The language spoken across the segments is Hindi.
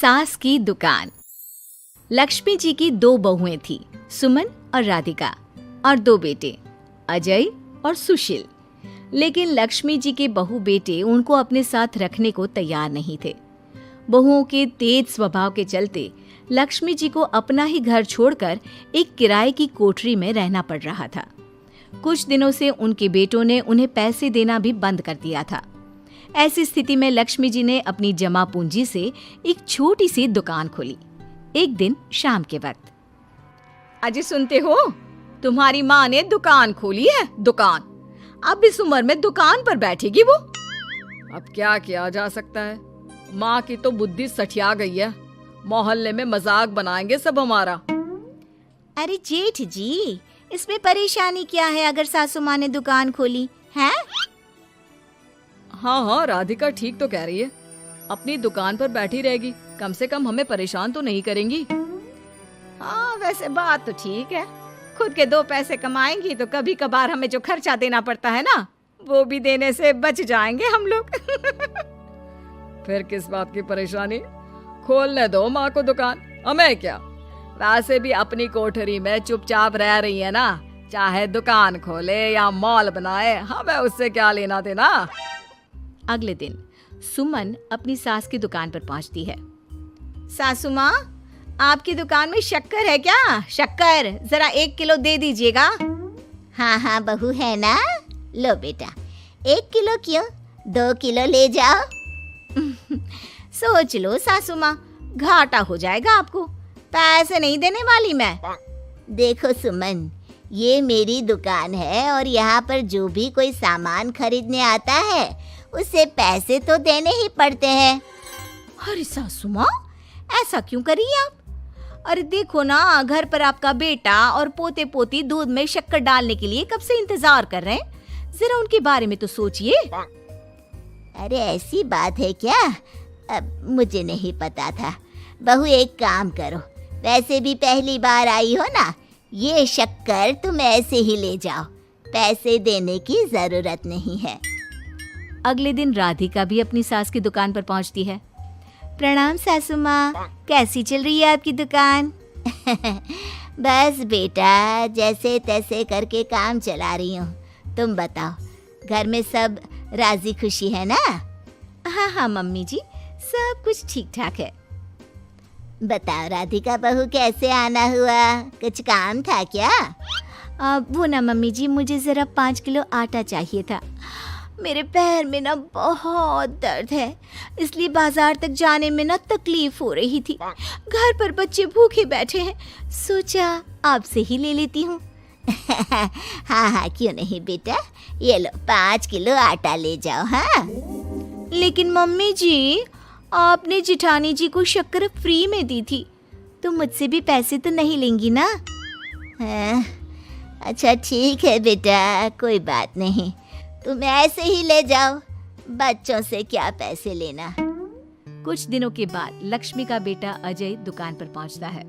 सास की दुकान। लक्ष्मी जी की दो बहुएं थी, सुमन और राधिका, और दो बेटे, अजय और सुशील। लेकिन लक्ष्मी जी के बहू बेटे उनको अपने साथ रखने को तैयार नहीं थे। बहुओं के तेज स्वभाव के चलते लक्ष्मी जी को अपना ही घर छोड़कर एक किराए की कोठरी में रहना पड़ रहा था। कुछ दिनों से उनके बेटों ने उन्हें पैसे देना भी बंद कर दिया था। ऐसी स्थिति में लक्ष्मी जी ने अपनी जमा पूंजी से एक छोटी सी दुकान खोली। एक दिन शाम के वक्त, अजी सुनते हो, तुम्हारी माँ ने दुकान खोली है। दुकान अब इस उम्र में दुकान पर बैठेगी वो। अब क्या किया जा सकता है, माँ की तो बुद्धि सठिया गई है। मोहल्ले में मजाक बनाएंगे सब हमारा। अरे जेठ जी, इसमें परेशानी क्या है अगर सासू माँ ने दुकान खोली है? हाँ, राधिका ठीक तो कह रही है। अपनी दुकान पर बैठी रहेगी, कम से कम हमें परेशान तो नहीं करेंगी। हाँ, वैसे बात तो ठीक है। खुद के दो पैसे कमाएंगी तो कभी कभार हमें जो खर्चा देना पड़ता है ना, वो भी देने से बच जाएंगे हम लोग। फिर किस बात की परेशानी, खोलने दो माँ को दुकान, हमें क्या। वैसे भी अपनी कोठरी में चुपचाप रह रही है ना, चाहे दुकान खोले या मॉल बनाए, हमें उससे क्या लेना देना। अगले दिन सुमन अपनी सास की दुकान पर पहुंचती है। सासू माँ, आपकी दुकान में शक्कर है क्या? शक्कर जरा 1 किलो दे दीजिएगा। हाँ हाँ बहू, है ना। लो बेटा, 1 किलो क्यों, 2 किलो ले जाओ। सोच लो सासू माँ, घाटा हो जाएगा आपको। पैसे नहीं देने वाली मैं। देखो सुमन, ये मेरी दुकान है और यहाँ पर जो भी कोई सामान खरीदने आता है उसे पैसे तो देने ही पड़ते हैं। अरे सासू माँ, ऐसा क्यों कर रही आप? अरे देखो ना, घर पर आपका बेटा और पोते पोती दूध में शक्कर डालने के लिए कब से इंतजार कर रहे हैं। जरा उनके बारे में तो सोचिए। अरे ऐसी बात है क्या? अब मुझे नहीं पता था। बहू एक काम करो, वैसे भी पहली बार आई हो ना, ये शक्कर तुम ऐसे ही ले जाओ, पैसे देने की जरूरत नहीं है। अगले दिन राधिका भी अपनी सास की दुकान पर पहुंचती है। प्रणाम सासू माँ, कैसी चल रही है आपकी दुकान? बस बेटा, जैसे तैसे करके काम चला रही हूँ। तुम बताओ, घर में सब राजी खुशी है ना? हाँ हाँ मम्मी जी, सब कुछ ठीक ठाक है। बताओ राधिका बहू, कैसे आना हुआ? कुछ काम था क्या? वो ना मम्मी जी, मुझे जरा 5 किलो आटा चाहिए था। मेरे पैर में ना बहुत दर्द है, इसलिए बाजार तक जाने में ना तकलीफ हो रही थी। घर पर बच्चे भूखे बैठे हैं, सोचा आपसे ही ले लेती हूँ। हाँ हाँ, क्यों नहीं बेटा, ये लो 5 किलो आटा ले जाओ। हाँ, लेकिन मम्मी जी, आपने जिठानी जी को शक्कर फ्री में दी थी, तो मुझसे भी पैसे तो नहीं लेंगी ना? हाँ, अच्छा ठीक है बेटा, कोई बात नहीं, तुम ऐसे ही ले जाओ, बच्चों से क्या पैसे लेना। कुछ दिनों के बाद लक्ष्मी का बेटा अजय दुकान पर पहुंचता है।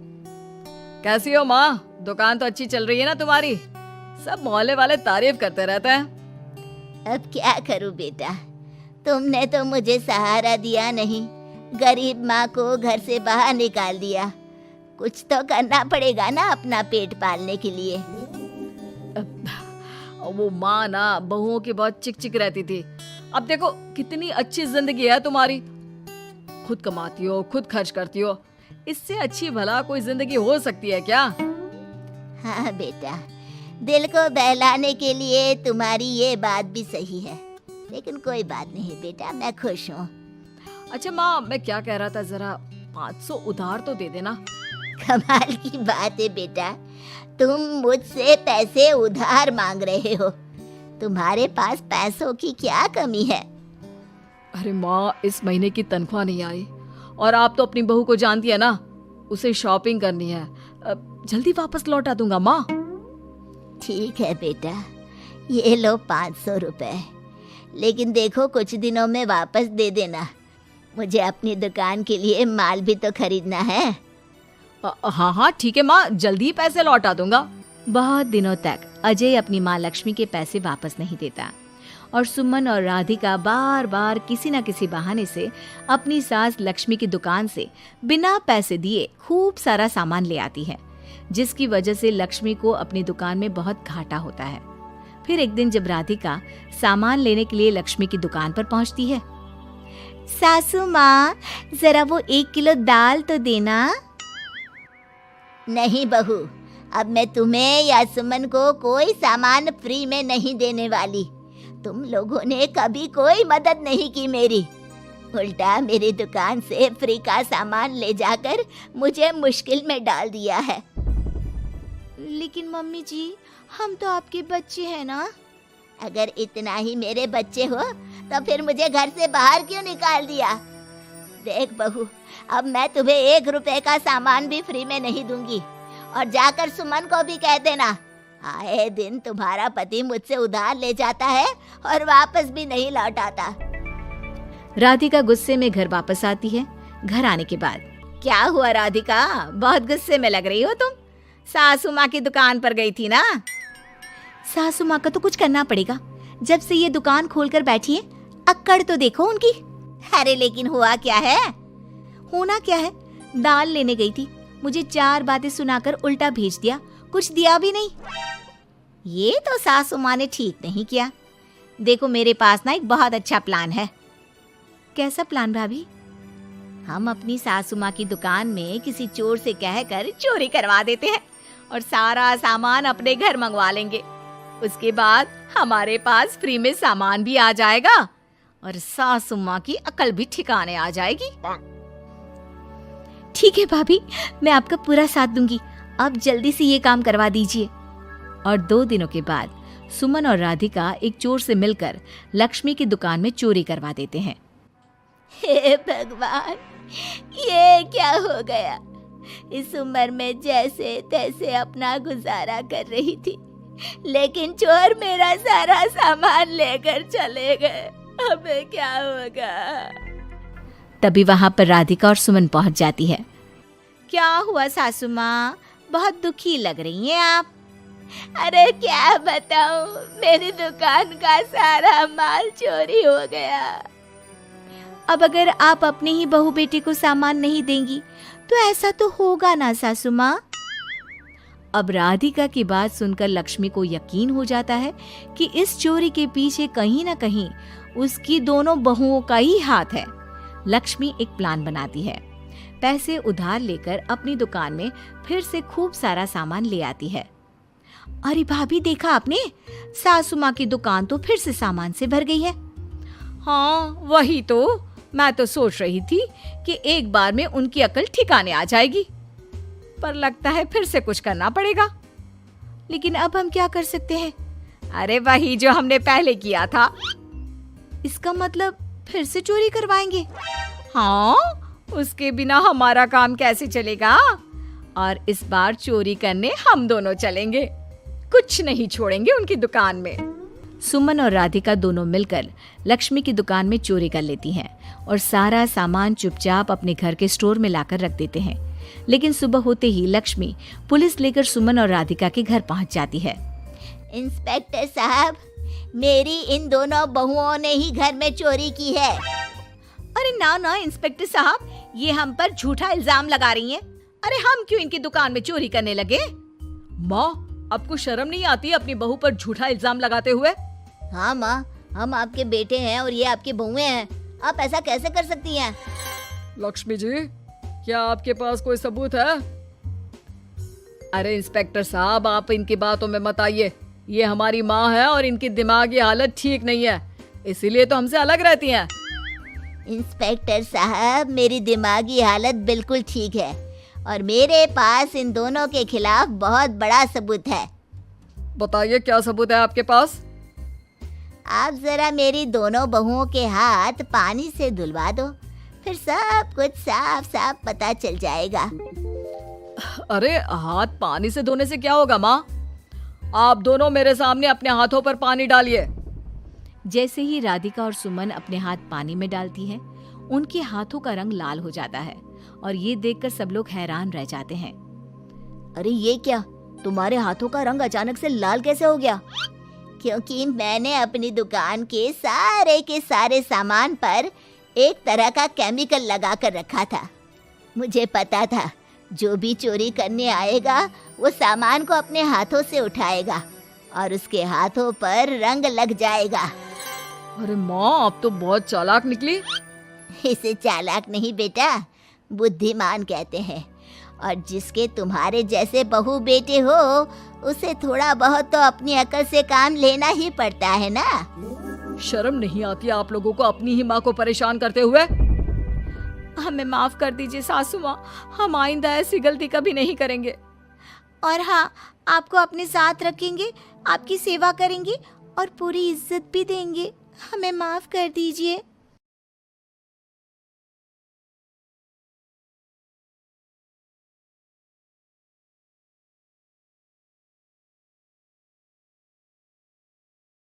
कैसी हो माँ, दुकान तो अच्छी चल रही है ना तुम्हारी? सब मोहल्ले वाले तारीफ करते रहते हैं। अब क्या करूं बेटा, तुमने तो मुझे सहारा दिया नहीं, गरीब माँ को घर से बाहर निकाल दिया। कुछ तो करना पड़ेगा ना अपना पेट पालने के लिए। वो माँ ना बहुओं की बहुत चिक चिक रहती थी। अब देखो कितनी अच्छी जिंदगी है तुम्हारी, खुद कमाती हो, खुद खर्च करती हो। इससे अच्छी भला कोई जिंदगी हो सकती है क्या? हाँ बेटा, दिल को बहलाने के लिए तुम्हारी ये बात भी सही है, लेकिन कोई बात नहीं बेटा, मैं खुश हूँ। अच्छा माँ, मैं क्या कह रहा था, जरा 500 उधार तो दे देना। कमाल की बात है बेटा, तुम मुझसे पैसे उधार मांग रहे हो। तुम्हारे पास पैसों की क्या कमी है? अरे माँ, इस महीने की तनख्वाह नहीं आई और आप तो अपनी बहू को जानती है ना, उसे शॉपिंग करनी है। जल्दी वापस लौटा दूंगा माँ। ठीक है बेटा, ये लो 500 रुपए, लेकिन देखो कुछ दिनों में वापस दे देना, मुझे अपनी दुकान के लिए माल भी तो खरीदना है। हाँ हाँ ठीक है माँ, जल्दी पैसे लौटा दूंगा। बहुत दिनों तक अजय अपनी माँ लक्ष्मी के पैसे वापस नहीं देता और सुमन और राधिका बार बार किसी न किसी बहाने से अपनी सास लक्ष्मी की दुकान से बिना पैसे दिए खूब सारा सामान ले आती है, जिसकी वजह से लक्ष्मी को अपनी दुकान में बहुत घाटा होता है। फिर एक दिन जब राधिका सामान लेने के लिए लक्ष्मी की दुकान पर पहुंचती है, सासू माँ, जरा वो 1 किलो दाल तो देना। नहीं बहू, अब मैं तुम्हें या सुमन को कोई सामान फ्री में नहीं देने वाली। तुम लोगों ने कभी कोई मदद नहीं की मेरी, उल्टा मेरी दुकान से फ्री का सामान ले जाकर मुझे मुश्किल में डाल दिया है। लेकिन मम्मी जी, हम तो आपके बच्चे हैं ना। अगर इतना ही मेरे बच्चे हो तो फिर मुझे घर से बाहर क्यों निकाल दिया? देख बहू, अब मैं तुम्हें 1 रुपए का सामान भी फ्री में नहीं दूंगी। और जाकर सुमन को भी कह देना, आए दिन तुम्हारा पति मुझसे उधार ले जाता है और वापस भी नहीं लौटाता। राधिका गुस्से में घर वापस आती है। घर आने के बाद, क्या हुआ राधिका, बहुत गुस्से में लग रही हो तुम? सासू माँ की दुकान पर गई थी ना? सासू माँ का तो कुछ करना पड़ेगा, जब से ये दुकान खोलकर बैठी है। अक्कड़ तो देखो उनकी। अरे लेकिन हुआ क्या है? होना क्या है, दाल लेने गई थी, मुझे 4 बातें सुनाकर उल्टा भेज दिया, कुछ दिया भी नहीं। ये तो सासू माँ ने ठीक नहीं किया। देखो मेरे पास ना एक बहुत अच्छा प्लान है। कैसा प्लान भाभी? हम अपनी सासू माँ की दुकान में किसी चोर से कहकर चोरी करवा देते हैं और सारा सामान अपने घर मंगवा लेंगे। उसके बाद हमारे पास फ्री में सामान भी आ जाएगा और सासू माँ की अकल भी ठिकाने आ जाएगी। ठीक है भाभी, मैं आपका पूरा साथ दूंगी। आप जल्दी से ये काम करवा दीजिए। और 2 दिनों के बाद सुमन और राधिका एक चोर से मिलकर लक्ष्मी की दुकान में चोरी करवा देते हैं। हे भगवान, ये क्या हो गया? इस उम्र में जैसे तैसे अपना गुजारा कर रही थी, लेकिन चोर मेरा सारा सामान लेकर चले गए। अब क्या होगा? तभी वहां पर राधिका और सुमन पहुंच जाती है। क्या हुआ सासू माँ, बहुत दुखी लग रही हैं आप। अरे क्या बताऊं, मेरी दुकान का सारा माल चोरी हो गया। अब अगर आप अपने ही बहू बेटे को सामान नहीं देंगी तो ऐसा तो होगा ना सासू माँ। अब राधिका की बात सुनकर लक्ष्मी को यकीन हो जाता है कि इस चोरी के पीछे कहीं ना कहीं उसकी दोनों बहुओं का ही हाथ है। लक्ष्मी एक प्लान बनाती है, पैसे उधार लेकर अपनी दुकान में फिर से खूब सारा सामान ले आती है। अरे भाभी, देखा आपने, सासू माँ की दुकान तो फिर से सामान से भर गई है। हाँ वही तो, मैं तो सोच रही थी कि एक बार में उनकी अकल ठिकाने आ जाएगी, पर लगता है फिर से कुछ करना पड़ेगा। लेकिन अब हम क्या कर सकते हैं? अरे वही जो हमने पहले किया था। इसका मतलब फिर से चोरी करवाएंगे? हाँ, उसके बिना हमारा काम कैसे चलेगा? और इस बार चोरी करने हम दोनों चलेंगे, कुछ नहीं छोड़ेंगे उनकी दुकान में। सुमन और राधिका दोनों मिलकर लक्ष्मी की दुकान में चोरी कर लेती हैं और सारा सामान चुपचाप अपने घर के स्टोर में लाकर रख देते हैं। लेकिन सुबह होते ही लक्ष्मी पुलिस लेकर सुमन और राधिका के घर पहुंच जाती है। इंस्पेक्टर साहब, मेरी इन दोनों बहुओं ने ही घर में चोरी की है। अरे ना ना इंस्पेक्टर साहब, ये हम पर झूठा इल्जाम लगा रही हैं। अरे हम क्यों इनकी दुकान में चोरी करने लगे? माँ, आपको शर्म नहीं आती अपनी बहू पर झूठा इल्जाम लगाते हुए? हाँ माँ, हम आपके बेटे हैं और ये आपकी बहुएं हैं, आप ऐसा कैसे कर सकती हैं? लक्ष्मी जी, क्या आपके पास कोई सबूत है? अरे इंस्पेक्टर साहब, आप इनकी बातों में मत आइए। ये हमारी माँ है और इनकी दिमागी हालत ठीक नहीं है, इसीलिए तो हमसे अलग रहती हैं। इंस्पेक्टर साहब, मेरी दिमागी हालत बिल्कुल ठीक है और मेरे पास इन दोनों के खिलाफ बहुत बड़ा सबूत है। बताइए, क्या सबूत है आपके पास? आप जरा मेरी दोनों बहुओं के हाथ पानी से धुलवा दो, फिर सब कुछ साफ साफ पता चल जाएगा। अरे हाथ पानी से धोने से क्या होगा माँ? आप दोनों मेरे सामने अपने हाथों पर पानी डालिए। जैसे ही राधिका और सुमन अपने हाथ पानी में डालती हैं, उनके हाथों का रंग लाल हो जाता है और ये देखकर सब लोग हैरान रह जाते हैं। अरे ये क्या, तुम्हारे हाथों का रंग अचानक से लाल कैसे हो गया? क्योंकि मैंने अपनी दुकान के सारे सामान पर एक तरह का केमिकल लगा कर रखा था। मुझे पता था जो भी चोरी करने आएगा वो सामान को अपने हाथों से उठाएगा और उसके हाथों पर रंग लग जाएगा। अरे माँ, आप तो बहुत चालाक निकली। इसे चालाक नहीं बेटा, बुद्धिमान कहते हैं। और जिसके तुम्हारे जैसे बहू बेटे हो उसे थोड़ा बहुत तो अपनी अकल से काम लेना ही पड़ता है ना। शर्म नहीं आती आप लोगों को अपनी ही माँ को परेशान करते हुए? हमें माफ कर दीजिए सासू माँ, हम आइंदा ऐसी गलती कभी नहीं करेंगे। और हाँ, आपको अपने साथ रखेंगे, आपकी सेवा करेंगे और पूरी इज्जत भी देंगे। हमें माफ कर दीजिए।